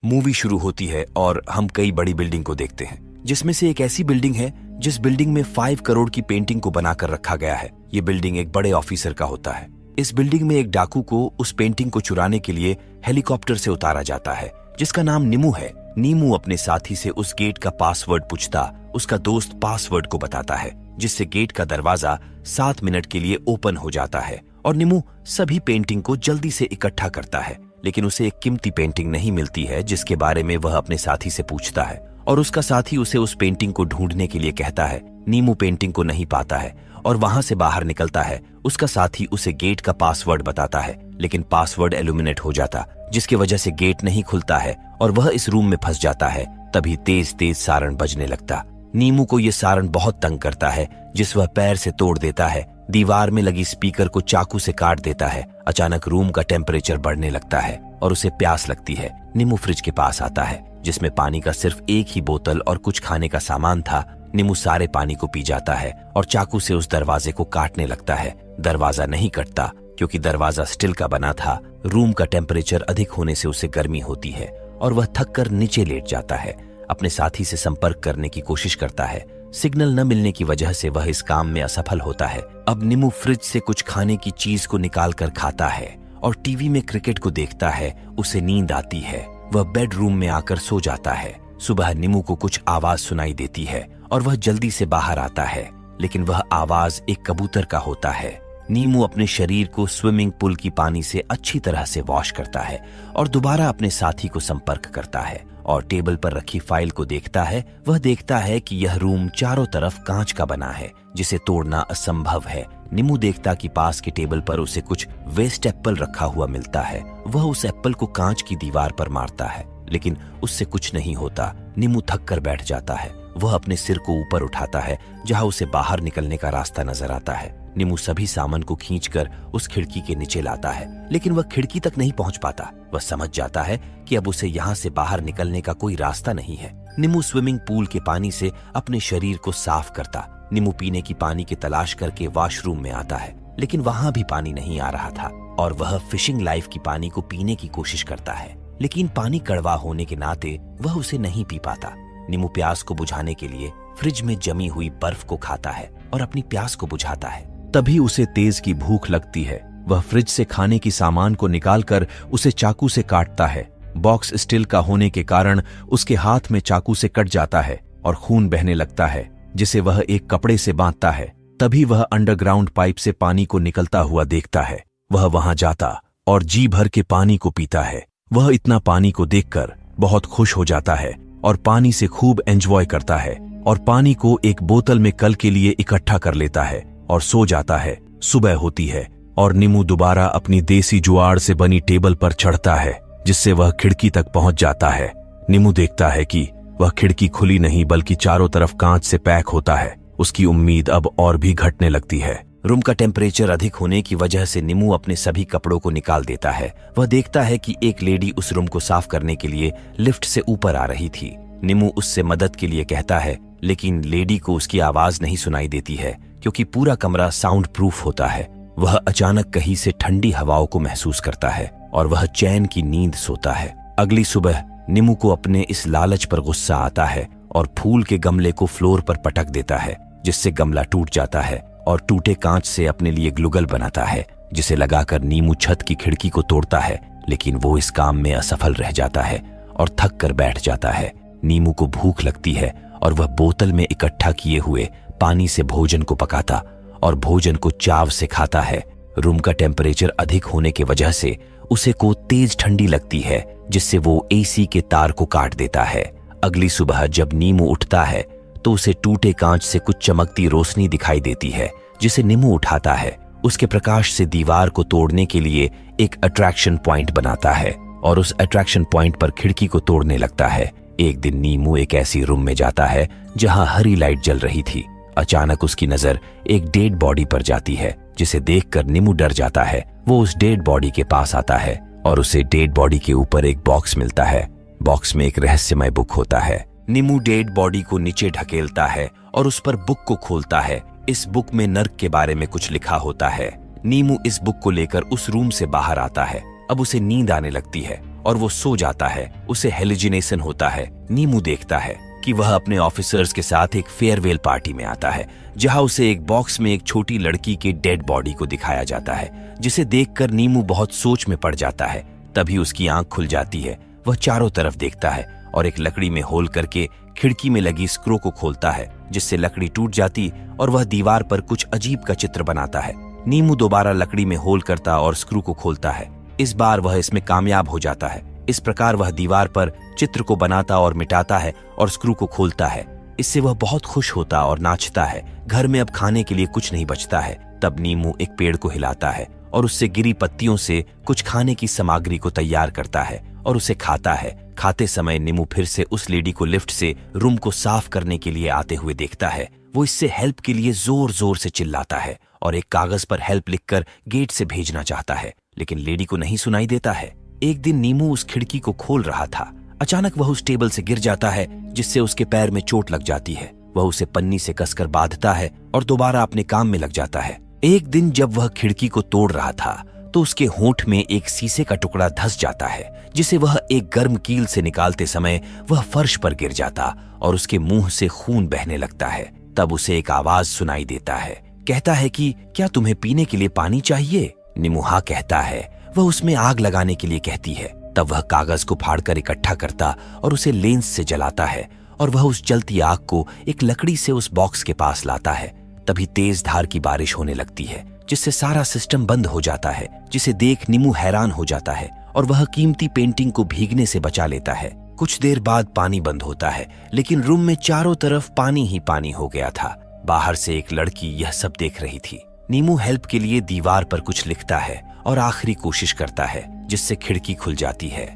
Movie शुरू होती है और हम कई बड़ी बिल्डिंग को देखते हैं, जिसमें से एक ऐसी बिल्डिंग है जिस बिल्डिंग में 5 करोड़ की पेंटिंग को बनाकर रखा गया है। ये बिल्डिंग एक बड़े ऑफिसर का होता है। इस बिल्डिंग में एक डाकू को उस पेंटिंग को चुराने के लिए हेलीकॉप्टर से उतारा जाता है, जिसका नाम नीमू है। नीमू अपने साथी से उस गेट का पासवर्ड पूछता, उसका दोस्त पासवर्ड को बताता है, जिससे गेट का दरवाजा 7 मिनट के लिए ओपन हो जाता है और नीमू सभी पेंटिंग को जल्दी से इकट्ठा करता है। लेकिन उसे एक कीमती पेंटिंग नहीं मिलती है जिसके बारे में वह अपने साथी से पूछता है, और उसका साथी उसे उस पेंटिंग को ढूंढने के लिए कहता है। नीमू पेंटिंग को नहीं पाता है और वहां से बाहर निकलता है। उसका साथी उसे गेट का पासवर्ड बताता है, लेकिन पासवर्ड एल्यूमिनेट हो जाता, जिसकी वजह से गेट नहीं खुलता है और वह इस रूम में फंस जाता है। तभी तेज तेज सारण बजने लगता। नीमू को यह सारण बहुत तंग करता है, जिस वह पैर से तोड़ देता है। दीवार में लगी स्पीकर को चाकू से काट देता है। अचानक रूम का टेम्परेचर बढ़ने लगता है और उसे प्यास लगती है। नीमू फ्रिज के पास आता है, जिसमें पानी का सिर्फ एक ही बोतल और कुछ खाने का सामान था। नीमू सारे पानी को पी जाता है और चाकू से उस दरवाजे को काटने लगता है। दरवाजा नहीं कटता, क्योंकि दरवाजा स्टील का बना था। रूम का टेम्परेचर अधिक होने से उसे गर्मी होती है और वह थक कर नीचे लेट जाता है। अपने साथी से संपर्क करने की कोशिश करता है। सिग्नल न मिलने की वजह से वह इस काम में असफल होता है। अब नीमू फ्रिज से कुछ खाने की चीज को निकाल कर खाता है और टीवी में क्रिकेट को देखता है। उसे नींद आती है। वह बेडरूम में आकर सो जाता है। सुबह नीमू को कुछ आवाज सुनाई देती है और वह जल्दी से बाहर आता है, लेकिन वह आवाज एक कबूतर का होता है। नीमू अपने शरीर को स्विमिंग पूल की पानी से अच्छी तरह से वॉश करता है और दोबारा अपने साथी को संपर्क करता है और टेबल पर रखी फाइल को देखता है। वह देखता है कि यह रूम चारों तरफ कांच का बना है, जिसे तोड़ना असंभव है। नीमू देखता कि पास के टेबल पर उसे कुछ वेस्ट एप्पल रखा हुआ मिलता है। वह उस एप्पल को कांच की दीवार पर मारता है, लेकिन उससे कुछ नहीं होता। नीमू थक कर बैठ जाता है। वह अपने सिर को ऊपर उठाता है, जहां उसे बाहर निकलने का रास्ता नजर आता है। नीमू सभी सामान को खींचकर उस खिड़की के नीचे लाता है, लेकिन वह खिड़की तक नहीं पहुंच पाता। वह समझ जाता है कि अब उसे यहाँ से बाहर निकलने का कोई रास्ता नहीं है। नीमू स्विमिंग पूल के पानी से अपने शरीर को साफ करता। नीमू पीने की पानी की तलाश करके वॉशरूम में आता है, लेकिन वहां भी पानी नहीं आ रहा था और वह फिशिंग लाइफ की पानी को पीने की कोशिश करता है, लेकिन पानी कड़वा होने के नाते वह उसे नहीं पी पाता। नीमू प्यास को बुझाने के लिए फ्रिज में जमी हुई बर्फ को खाता है और अपनी प्यास को बुझाता है। तभी उसे तेज की भूख लगती है। वह फ्रिज से खाने की सामान को निकालकर उसे चाकू से काटता है। बॉक्स स्टील का होने के कारण उसके हाथ में चाकू से कट जाता है और खून बहने लगता है, जिसे वह एक कपड़े से बांधता है। तभी वह अंडरग्राउंड पाइप से पानी को निकलता हुआ देखता है। वह वहां जाता और जी भर के पानी को पीता है। वह इतना पानी को देखकर बहुत खुश हो जाता है और पानी से खूब एंजॉय करता है और पानी को एक बोतल में कल के लिए इकट्ठा कर लेता है और सो जाता है। सुबह होती है और नीमू दोबारा अपनी देसी जुआड़ से बनी टेबल पर चढ़ता है, जिससे वह खिड़की तक पहुंच जाता है। नीमू देखता है कि वह खिड़की खुली नहीं, बल्कि चारों तरफ कांच से पैक होता है। उसकी उम्मीद अब और भी घटने लगती है। रूम का टेम्परेचर अधिक होने की वजह से नीमू अपने सभी कपड़ों को निकाल देता है। वह देखता है कि एक लेडी उस रूम को साफ करने के लिए लिफ्ट से ऊपर आ रही थी। नीमू उससे मदद के लिए कहता है, लेकिन लेडी को उसकी आवाज नहीं सुनाई देती है, क्योंकि पूरा कमरा साउंड प्रूफ होता है। वह अचानक कहीं से ठंडी हवाओं को महसूस करता है और वह चैन की नींद सोता है। अगली सुबह नीमू को अपने इस लालच पर गुस्सा आता है और फूल के गमले को फ्लोर पर पटक देता है, जिससे गमला टूट जाता है और टूटे कांच से अपने लिए ग्लूगल बनाता है, जिसे लगाकर नीमू छत की खिड़की को तोड़ता है। लेकिन वो इस काम में असफल रह जाता है और थक कर बैठ जाता है। नीमू को भूख लगती है और वह बोतल में इकट्ठा किए हुए पानी से भोजन को पकाता और भोजन को चाव से खाता है। रूम का टेम्परेचर अधिक होने की वजह से उसे को तेज ठंडी लगती है, जिससे वो एसी के तार को काट देता है। अगली सुबह जब नीमू उठता है तो उसे टूटे कांच से कुछ चमकती रोशनी दिखाई देती है, जिसे नीमू उठाता है। उसके प्रकाश से दीवार को तोड़ने के लिए एक अट्रैक्शन पॉइंट बनाता है और उस अट्रैक्शन पॉइंट पर खिड़की को तोड़ने लगता है। एक दिन नीमू एक ऐसी रूम में जाता है जहां हरी लाइट जल रही थी। अचानक उसकी नजर एक डेड बॉडी पर जाती है, जिसे देखकर नीमू डर जाता है। वो उस डेड बॉडी के पास आता है और उसे डेड बॉडी के ऊपर एक बॉक्स मिलता है। बॉक्स में एक रहस्यमय बुक होता है। नीमू डेड बॉडी को नीचे ढकेलता है और उस पर बुक को खोलता है। इस बुक में नर्क के बारे में कुछ लिखा होता है। नीमू इस बुक को लेकर उस रूम से बाहर आता है। अब उसे नींद आने लगती है और वो सो जाता है। उसे हेलुसिनेशन होता है। नीमू देखता है कि वह अपने ऑफिसर्स के साथ एक फेयरवेल पार्टी में आता है, जहां उसे एक बॉक्स में एक छोटी लड़की के डेड बॉडी को दिखाया जाता है, जिसे देखकर नीमू बहुत सोच में पड़ जाता है। तभी उसकी आंख खुल जाती है। वह चारों तरफ देखता है और एक लकड़ी में होल करके खिड़की में लगी स्क्रू को खोलता है, जिससे लकड़ी टूट जाती और वह दीवार पर कुछ अजीब का चित्र बनाता है। नीमू दोबारा लकड़ी में होल करता और स्क्रू को खोलता है। इस बार वह इसमें कामयाब हो जाता है। इस प्रकार वह दीवार पर चित्र को बनाता और मिटाता है और स्क्रू को खोलता है। इससे वह बहुत खुश होता और नाचता है। घर में अब खाने के लिए कुछ नहीं बचता है। तब नीमू एक पेड़ को हिलाता है और उससे गिरी पत्तियों से कुछ खाने की सामग्री को तैयार करता है और उसे खाता है। खाते समय नीमू फिर से उस लेडी को लिफ्ट से रूम को साफ करने के लिए आते हुए देखता है। वो इससे हेल्प के लिए जोर जोर से चिल्लाता है और एक कागज पर हेल्प लिखकर गेट से भेजना चाहता है, लेकिन लेडी को नहीं सुनाई देता है। एक दिन नीमू उस खिड़की को खोल रहा था। अचानक वह उस टेबल से गिर जाता है, जिससे उसके पैर में चोट लग जाती है। वह उसे पन्नी से कसकर बांधता है और दोबारा अपने काम में लग जाता है। एक दिन जब वह खिड़की को तोड़ रहा था तो उसके होंठ में एक शीशे का टुकड़ा धंस जाता है, जिसे वह एक गर्म कील से निकालते समय वह फर्श पर गिर जाता और उसके मुंह से खून बहने लगता है। तब उसे एक आवाज सुनाई देता है, कहता है कि क्या तुम्हें पीने के लिए पानी चाहिए? नीमू हाँ कहता है। वह उसमें आग लगाने के लिए कहती है। तब वह कागज को फाड़कर इकट्ठा करता और उसे लेंस से जलाता है और वह उस जलती आग को एक लकड़ी से उस बॉक्स के पास लाता है। तभी तेज धार की बारिश होने लगती है, जिससे सारा सिस्टम बंद हो जाता है, जिसे देख नीमू हैरान हो जाता है और वह कीमती पेंटिंग को भीगने से बचा लेता है। कुछ देर बाद पानी बंद होता है, लेकिन रूम में चारों तरफ पानी ही पानी हो गया था। बाहर से एक लड़की यह सब देख रही थी। नीमू हेल्प के लिए दीवार पर कुछ लिखता है और आखिरी कोशिश करता है, जिससे खिड़की खुल जाती है।